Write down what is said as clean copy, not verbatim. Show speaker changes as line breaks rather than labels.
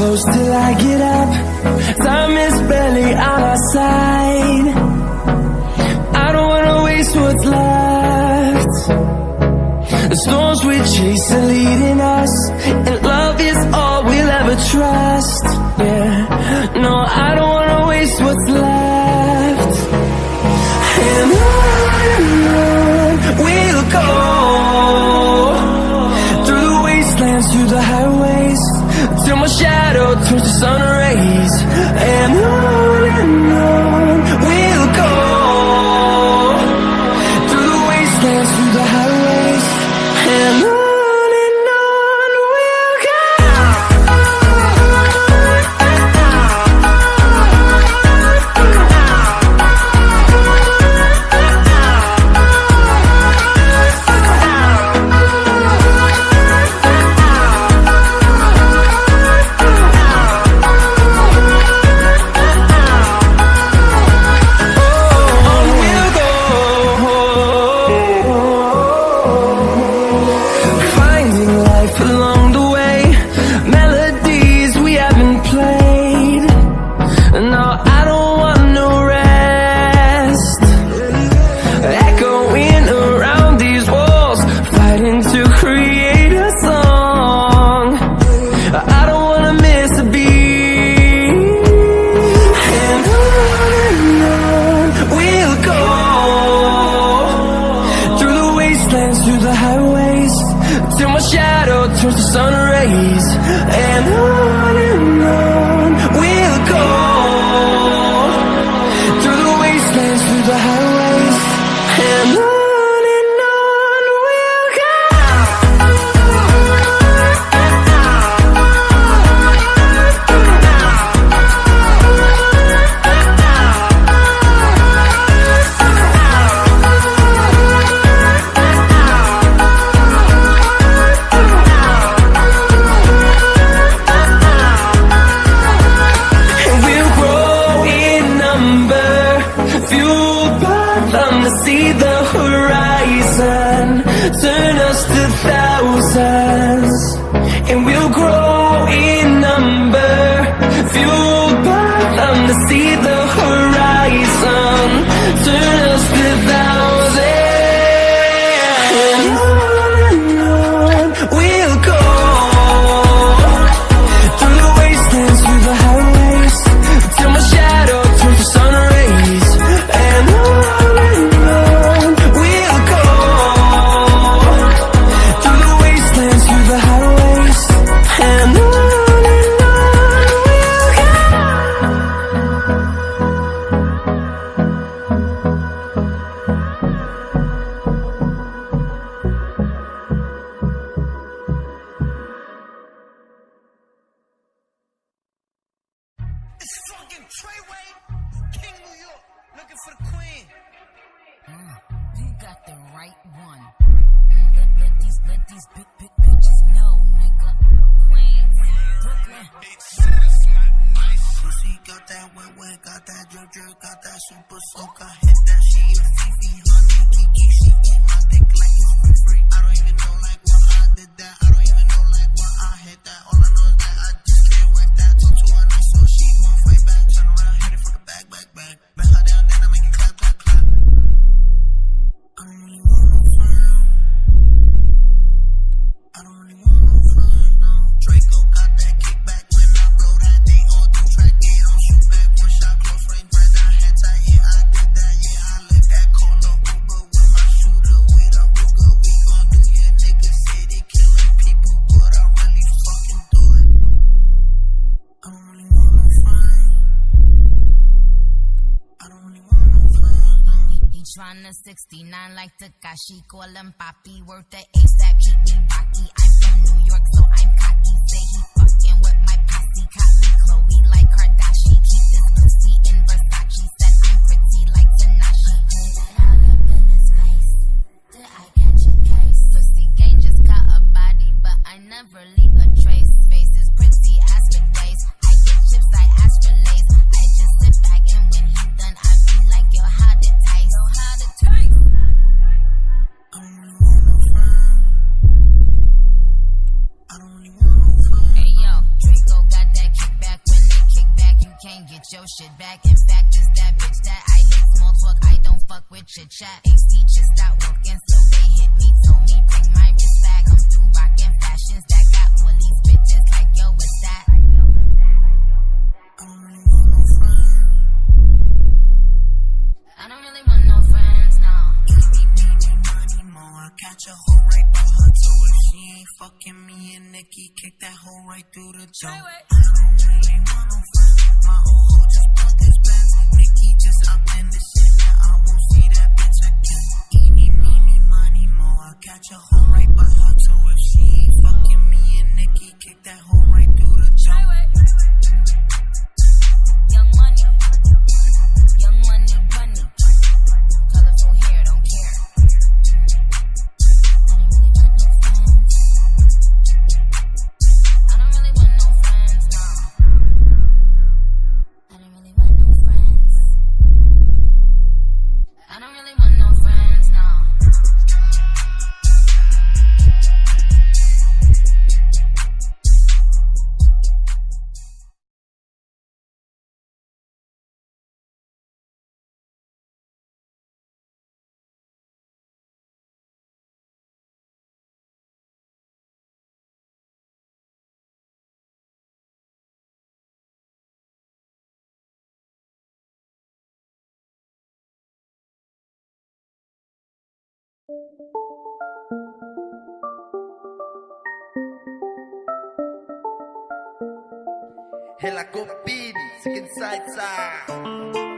close till I get up. Time is barely on our side. I don't wanna waste what's left. The storms we chase are leading us, and love is all we'll ever trust. Yeah, no, I don't wanna waste what's left. And on we'll go, through the wastelands, through the highways, till my shadow turns to sun rays. And on we'll go, through the wastelands, through the highways, and on we'll go. Through the highways, till my shadow turns to sun rays. And on we'll go, through the wastelands, through the highways, and on we'll go. See the horizon, turn us to thousands, and we'll grow in number, fueled by them. To see the horizon, turn us to thousands, and on we'll go, through the wastelands, through the highways, till my shadow turns to sun rays. And
you got the right one. Let these big bitches know, nigga. Queens, Brooklyn.
Pussy got that wet, got that drip, got that super soaker. Hit that shit, Fifi, honey, Kiki, she eat my dick like it's free. I don't even know like why I did that. I don't even know like why I hit that. All I know is that I just can't wait that. Talk to her nice, so she gon' fight back. Turn around, hit it for the back. Bend her down, then I make it clap. I don't really want no fun. I don't really want no fun, no. Draco got that kickback when I blow that thing on do track. Yeah, don't shoot back, one shot, close range, bread down, head tight. Yeah, I did that, yeah, I let that call up Uber with my shooter, with a Ruger. We gon' do your niggas say they killing people, but I really fucking do it. I don't really want no fun. I don't really want no fun, no.
He tryna 69 like Takashi, call him Papi, worth the ASAP, keep me rocky. I'm from New York, so I'm cocky. Say he fucking with my posse, caught me Chloe like Kardashian. Keep this pussy in Versace, said I'm pretty like Tanashi. Put that all up in his face, did I catch a case? Pussy gang just caught a body, but I never leave a trace. Face is pretty as for days, I get chips, I ask for lace. I just sit back and when he done, I be like, yo, how to taste?
I don't really want no fun. I don't really want no fun.
Hey yo, Draco got that shit back. In fact, it's that bitch that I hate small talk. I don't fuck with chit chat. AC just stopped working, so they hit me. Told me bring my wrist back. Come through rockin' fashions that got all these bitches like, yo, what's that?
I don't really want no friends.
I don't really want no friends, no.
Eeny, money, more. I catch a hoe right by her toe. If she ain't fucking me and Nikki, kick that hoe right through the jaw. I don't really want no friends. My old hoe just bought this Benz. Nikki just hopped in the shit, now I won't see that bitch again. Eeny, money, more. I catch a hoe right by her toe. If she ain't fucking me and Nikki, kick that hoe right through the jaw.
Young money, bunny. Colorful hair, don't care. I don't really want no friends. I don't really want no friends, no. I don't really want no friends. I don't really want no friends, no.
Hela Copini, Skin Side Side.